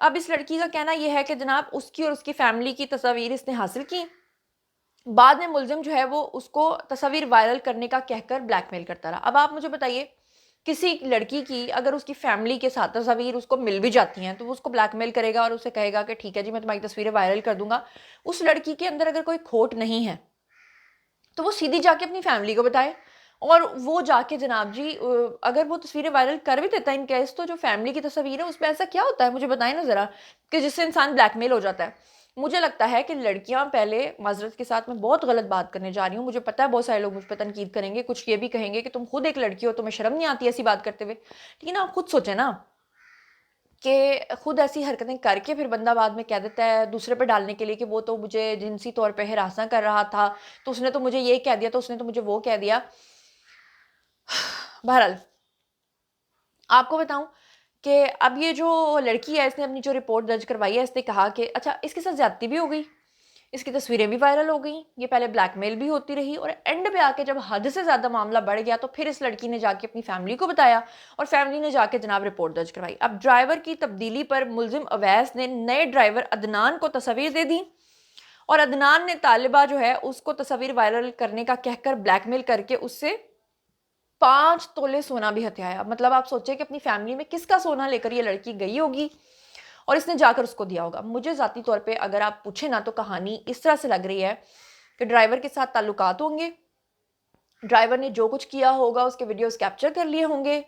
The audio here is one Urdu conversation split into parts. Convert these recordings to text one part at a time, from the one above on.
اب اس لڑکی کا کہنا یہ ہے کہ جناب اس کی اور اس کی فیملی کی تصاویر اس نے حاصل کی، بعد میں ملزم جو ہے وہ اس کو تصاویر وائرل کرنے کا کہہ کر بلیک میل کرتا رہا۔ اب آپ مجھے بتائیے، کسی لڑکی کی اگر اس کی فیملی کے ساتھ تصاویر اس کو مل بھی جاتی ہیں تو وہ اس کو بلیک میل کرے گا اور اسے کہے گا کہ ٹھیک ہے جی میں تمہاری تصویریں وائرل کر دوں گا۔ اس لڑکی کے اندر اگر کوئی کھوٹ نہیں ہے تو وہ سیدھی جا کے اپنی فیملی کو بتائے، اور وہ جا کے جناب جی اگر وہ تصویریں وائرل کر بھی دیتا ہے ان کیس، تو جو فیملی کی تصویر ہے اس میں ایسا کیا ہوتا ہے مجھے بتائیں نا ذرا، کہ جس سے انسان بلیک میل ہو جاتا ہے۔ مجھے لگتا ہے کہ لڑکیاں پہلے، معذرت کے ساتھ میں بہت غلط بات کرنے جا رہی ہوں، مجھے پتہ ہے بہت سارے لوگ مجھ پہ تنقید کریں گے، کچھ یہ بھی کہیں گے کہ تم خود ایک لڑکی ہو، تمہیں شرم نہیں آتی ایسی بات کرتے ہوئے، لیکن آپ خود سوچیں نا کہ خود ایسی حرکتیں کر کے پھر بندہ بعد میں کہہ دیتا ہے دوسرے پہ ڈالنے کے لیے کہ وہ تو مجھے جنسی طور پہ ہراساں کر رہا تھا، تو اس نے تو مجھے یہ کہہ دیا، تو اس نے تو مجھے وہ کہہ دیا۔ بہرحال آپ کو بتاؤں کہ اب یہ جو لڑکی ہے اس نے اپنی جو رپورٹ درج کروائی ہے، اس نے کہا کہ اچھا اس کے ساتھ زیادتی بھی ہو گئی، اس کی تصویریں بھی وائرل ہو گئیں، یہ پہلے بلیک میل بھی ہوتی رہی، اور اینڈ پہ آ کے جب حد سے زیادہ معاملہ بڑھ گیا تو پھر اس لڑکی نے جا کے اپنی فیملی کو بتایا، اور فیملی نے جا کے جناب رپورٹ درج کروائی۔ اب ڈرائیور کی تبدیلی پر ملزم اویس نے نئے ڈرائیور عدنان کو تصاویر دے دی، اور عدنان نے طالبہ جو ہے اس کو تصاویر وائرل کرنے کا کہہ کر بلیک میل کر کے اس سے 5 تولے سونا بھی ہتھیایا۔ مطلب آپ سوچیں کہ اپنی فیملی میں کس کا سونا لے کر یہ لڑکی گئی ہوگی اور اس نے جا کر اس کو دیا ہوگا۔ مجھے ذاتی طور پہ اگر آپ پوچھیں نا تو کہانی اس طرح سے لگ رہی ہے کہ ڈرائیور کے ساتھ تعلقات ہوں گے، ڈرائیور نے جو کچھ کیا ہوگا اس کے ویڈیوز کیپچر کر لیے ہوں گے،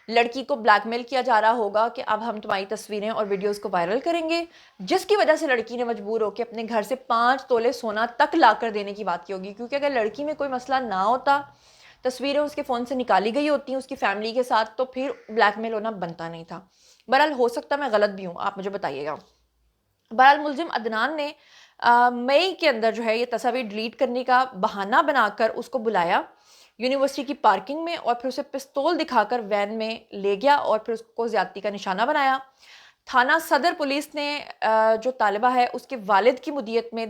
لڑکی کو بلیک میل کیا جا رہا ہوگا کہ اب ہم تمہاری تصویریں اور ویڈیوز کو وائرل کریں گے، جس کی وجہ سے لڑکی نے مجبور ہو کے اپنے گھر سے 5 تولے سونا تک لا کر دینے کی بات کی ہوگی، کیونکہ اگر لڑکی میں کوئی مسئلہ نہ ہوتا، تصویریں اس کے فون سے نکالی گئی ہوتی ہیں اس کی فیملی کے ساتھ، تو پھر بلیک میل ہونا بنتا نہیں تھا۔ بہرحال ہو سکتا میں غلط بھی ہوں، آپ مجھے بتائیے گا۔ بہرحال ملزم عدنان نے مئی کے اندر جو ہے یہ تصاویر ڈیلیٹ کرنے کا بہانہ بنا کر اس کو بلایا یونیورسٹی کی پارکنگ میں، اور پھر اسے پستول دکھا کر وین میں لے گیا اور پھر اس کو زیادتی کا نشانہ بنایا۔ تھانہ صدر پولیس نے جو طالبہ ہے اس کے والد کی مدیت میں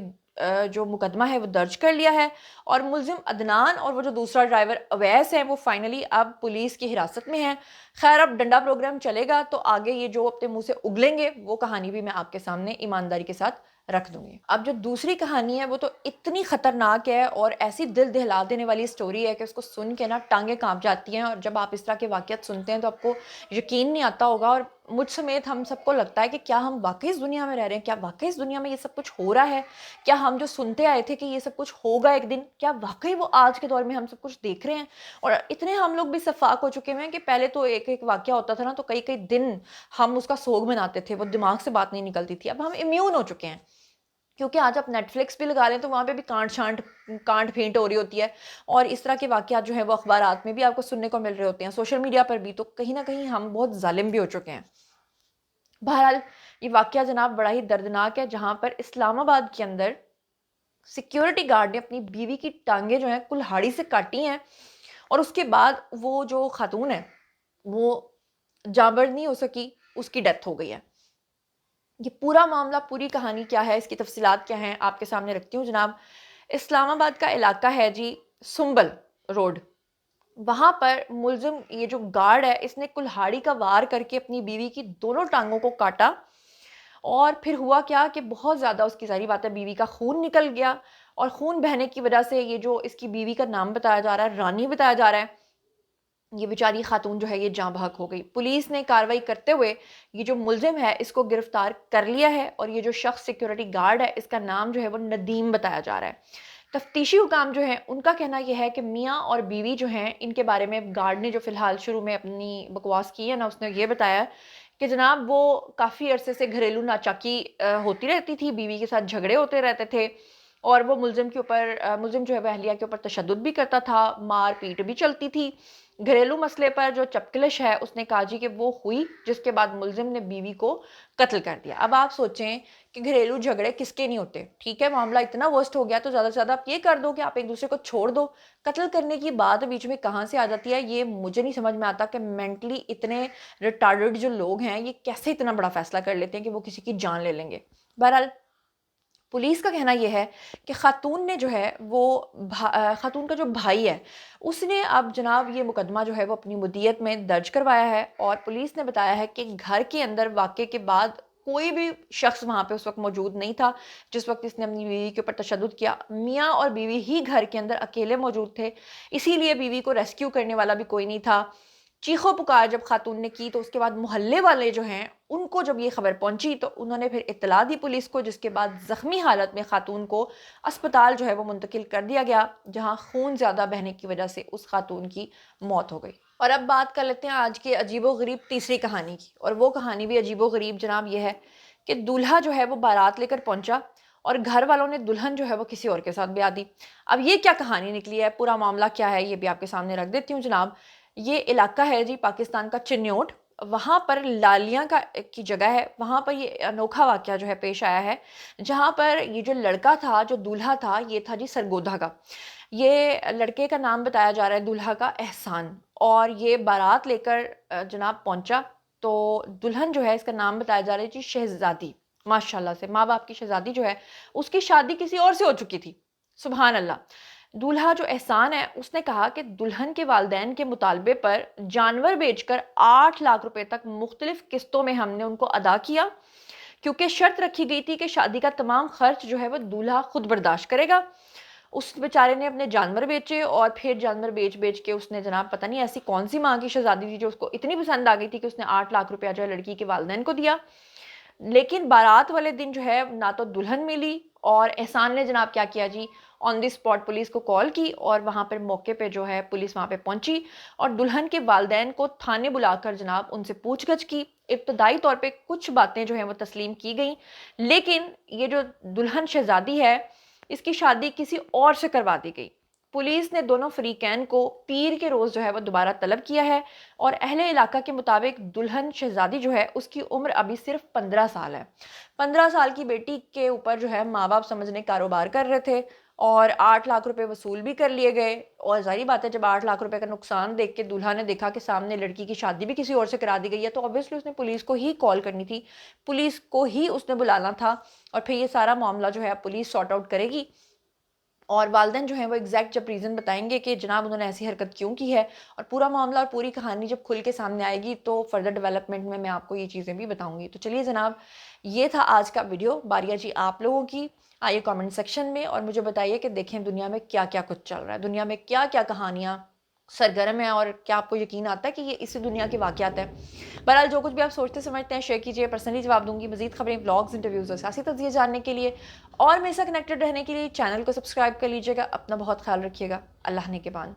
جو مقدمہ ہے وہ درج کر لیا ہے، اور ملزم عدنان اور وہ جو دوسرا ڈرائیور اویس ہے وہ فائنلی اب پولیس کی حراست میں ہیں۔ خیر اب ڈنڈا پروگرام چلے گا تو آگے یہ جو اپنے منہ سے اگلیں گے وہ کہانی بھی میں آپ کے سامنے ایمانداری کے ساتھ رکھ دوں گی۔ اب جو دوسری کہانی ہے وہ تو اتنی خطرناک ہے اور ایسی دل دہلا دینے والی سٹوری ہے کہ اس کو سن کے نا ٹانگیں کانپ جاتی ہیں، اور جب آپ اس طرح کے واقعات سنتے ہیں تو آپ کو یقین نہیں آتا ہوگا، اور مجھ سمیت ہم سب کو لگتا ہے کہ کیا ہم واقعی اس دنیا میں رہ رہے ہیں، کیا واقعی اس دنیا میں یہ سب کچھ ہو رہا ہے، کیا ہم جو سنتے آئے تھے کہ یہ سب کچھ ہوگا ایک دن، کیا واقعی وہ آج کے دور میں ہم سب کچھ دیکھ رہے ہیں۔ اور اتنے ہم لوگ بھی شفاق ہو چکے ہیں کہ پہلے تو ایک ایک واقعہ ہوتا تھا نا تو کئی کئی دن ہم اس کا سوگ مناتے تھے، وہ دماغ سے بات نہیں نکلتی تھی، اب ہم امیون ہو چکے ہیں، کیونکہ آج آپ نیٹ فلکس بھی لگا لیں تو وہاں پہ بھی کانٹ پھینٹ ہو رہی ہوتی ہے، اور اس طرح کے واقعات جو ہیں وہ اخبارات میں بھی آپ کو سننے کو مل رہے ہوتے ہیں، سوشل میڈیا پر بھی، تو کہیں نہ کہیں ہم بہت ظالم بھی ہو چکے ہیں۔ بہرحال یہ واقعہ جناب بڑا ہی دردناک ہے، جہاں پر اسلام آباد کے اندر سیکیورٹی گارڈ نے اپنی بیوی کی ٹانگیں جو ہیں کلہاڑی سے کاٹی ہیں، اور اس کے بعد وہ جو خاتون ہے وہ جانبر نہیں ہو سکی، اس کی ڈیتھ ہو گئی ہے۔ یہ پورا معاملہ، پوری کہانی کیا ہے، اس کی تفصیلات کیا ہیں آپ کے سامنے رکھتی ہوں جناب۔ اسلام آباد کا علاقہ ہے جی سنبل روڈ، وہاں پر ملزم یہ جو گارڈ ہے اس نے کلہاڑی کا وار کر کے اپنی بیوی کی دونوں ٹانگوں کو کاٹا، اور پھر ہوا کیا کہ بہت زیادہ اس کی ظاہری بات ہے بیوی کا خون نکل گیا، اور خون بہنے کی وجہ سے یہ جو اس کی بیوی کا نام بتایا جا رہا ہے، رانی بتایا جا رہا ہے، یہ بیچاری خاتون جو ہے یہ جاں بحق ہو گئی۔ پولیس نے کارروائی کرتے ہوئے یہ جو ملزم ہے اس کو گرفتار کر لیا ہے، اور یہ جو شخص سیکیورٹی گارڈ ہے اس کا نام جو ہے وہ ندیم بتایا جا رہا ہے۔ تفتیشی حکام جو ہیں ان کا کہنا یہ ہے کہ میاں اور بیوی جو ہیں ان کے بارے میں گارڈ نے جو فی الحال شروع میں اپنی بکواس کی ہے نا، اس نے یہ بتایا کہ جناب وہ کافی عرصے سے گھریلو ناچاکی ہوتی رہتی تھی، بیوی کے ساتھ جھگڑے ہوتے رہتے تھے، اور وہ ملزم جو ہے وہ اہلیہ کے اوپر تشدد بھی کرتا تھا، مار پیٹ بھی چلتی تھی۔ گھریلو مسئلے پر جو چپکلش ہے اس نے کہا جی کہ وہ ہوئی، جس کے بعد ملزم نے بیوی کو قتل کر دیا۔ اب آپ سوچیں کہ گھریلو جھگڑے کس کے نہیں ہوتے، ٹھیک ہے معاملہ اتنا ورسٹ ہو گیا تو زیادہ سے زیادہ آپ یہ کر دو کہ آپ ایک دوسرے کو چھوڑ دو، قتل کرنے کی بات بیچ میں کہاں سے آ جاتی ہے، یہ مجھے نہیں سمجھ میں آتا کہ مینٹلی اتنے ریٹارڈڈ جو لوگ ہیں یہ کیسے اتنا بڑا فیصلہ کر لیتے ہیں کہ وہ کسی کی جان لے لیں گے۔ بہرحال پولیس کا کہنا یہ ہے کہ خاتون نے جو ہے وہ خاتون کا جو بھائی ہے اس نے اب جناب یہ مقدمہ جو ہے وہ اپنی مدیت میں درج کروایا ہے، اور پولیس نے بتایا ہے کہ گھر کے اندر واقعے کے بعد کوئی بھی شخص وہاں پہ اس وقت موجود نہیں تھا جس وقت اس نے اپنی بیوی کے اوپر تشدد کیا. میاں اور بیوی ہی گھر کے اندر اکیلے موجود تھے, اسی لیے بیوی کو ریسکیو کرنے والا بھی کوئی نہیں تھا. چیخو پکار جب خاتون نے کی تو اس کے بعد محلے والے جو ہیں ان کو جب یہ خبر پہنچی تو انہوں نے پھر اطلاع دی پولیس کو, جس کے بعد زخمی حالت میں خاتون کو اسپتال جو ہے وہ منتقل کر دیا گیا, جہاں خون زیادہ بہنے کی وجہ سے اس خاتون کی موت ہو گئی. اور اب بات کر لیتے ہیں آج کی عجیب و غریب تیسری کہانی کی, اور وہ کہانی بھی عجیب و غریب جناب یہ ہے کہ دولہا جو ہے وہ بارات لے کر پہنچا اور گھر والوں نے دلہن جو ہے وہ کسی اور کے ساتھ بیاہ دی. اب یہ کیا کہانی نکلی ہے, پورا معاملہ کیا ہے, یہ بھی آپ کے سامنے رکھ دیتی ہوں جناب. یہ علاقہ ہے جی پاکستان کا چنیوٹ, وہاں پر لالیاں کی جگہ ہے, وہاں پر یہ انوکھا واقعہ جو ہے پیش آیا ہے, جہاں پر یہ جو لڑکا تھا, جو دولہا تھا, یہ تھا جی سرگودھا کا. یہ لڑکے کا نام بتایا جا رہا ہے دولہا کا احسان, اور یہ بارات لے کر جناب پہنچا تو دلہن جو ہے اس کا نام بتایا جا رہا ہے جی شہزادی. ماشاءاللہ سے ماں باپ کی شہزادی جو ہے اس کی شادی کسی اور سے ہو چکی تھی, سبحان اللہ. دولہا جو احسان ہے اس نے کہا کہ دلہن کے والدین کے مطالبے پر جانور بیچ کر 8 لاکھ روپے تک مختلف قسطوں میں ہم نے ان کو ادا کیا, کیونکہ شرط رکھی گئی تھی کہ شادی کا تمام خرچ جو ہے وہ دولہا خود برداشت کرے گا. اس بیچارے نے اپنے جانور بیچے اور پھر جانور بیچ کے اس نے جناب پتہ نہیں ایسی کون سی ماں کی شہزادی تھی جو اس کو اتنی پسند آ گئی تھی کہ اس نے 8 لاکھ روپیہ جو ہے لڑکی کے والدین کو دیا. لیکن بارات والے دن جو ہے نہ تو دلہن ملی, اور احسان نے جناب کیا کیا جی, آن دی اسپاٹ پولیس کو کال کی, اور وہاں پر موقع پہ جو ہے پولیس وہاں پہ پہنچی اور دلہن کے والدین کو تھانے بلا کر جناب ان سے پوچھ گچھ کی. ابتدائی طور پہ کچھ باتیں جو ہیں وہ تسلیم کی گئیں, لیکن یہ جو دلہن شہزادی ہے اس کی شادی کسی اور سے کروا دی گئی. پولیس نے دونوں فریقین کو پیر کے روز جو ہے وہ دوبارہ طلب کیا ہے, اور اہل علاقہ کے مطابق دلہن شہزادی جو ہے اس کی عمر ابھی صرف 15 سال ہے. 15 سال کی بیٹی کے اوپر جو ہے ماں باپ سمجھنے کاروبار کر رہے تھے, اور 8 لاکھ روپے وصول بھی کر لیے گئے. اور ظاہری بات ہے جب 8 لاکھ روپے کا نقصان دیکھ کے دولہا نے دیکھا کہ سامنے لڑکی کی شادی بھی کسی اور سے کرا دی گئی ہے, تو obviously اس نے پولیس کو ہی کال کرنی تھی, پولیس کو ہی اس نے بلانا تھا, اور پھر یہ سارا معاملہ جو ہے پولیس سارٹ آؤٹ کرے گی. اور والدین جو ہیں وہ ایگزیکٹ جب ریزن بتائیں گے کہ جناب انہوں نے ایسی حرکت کیوں کی ہے, اور پورا معاملہ اور پوری کہانی جب کھل کے سامنے آئے گی تو فردر ڈیولپمنٹ میں آپ کو یہ چیزیں بھی بتاؤں گی. تو چلیے جناب, یہ تھا آج کا ویڈیو. باریا جی آپ لوگوں کی, آئیے کامنٹ سیکشن میں اور مجھے بتائیے کہ دیکھیں دنیا میں کیا کیا کچھ چل رہا ہے, دنیا میں کیا کیا کہانیاں سرگرم ہیں, اور کیا آپ کو یقین آتا ہے کہ یہ اسی دنیا کے واقعات ہیں. بہرحال جو کچھ بھی آپ سوچتے سمجھتے ہیں شیئر کیجئے, پرسنلی جواب دوں گی. مزید خبریں, بلاگز, انٹرویوز اور سیاسی تجزیے جاننے کے لیے اور میرے ساتھ کنیکٹڈ رہنے کے لیے چینل کو سبسکرائب کر لیجئے گا. اپنا بہت خیال رکھیے گا. اللہ نگہبان.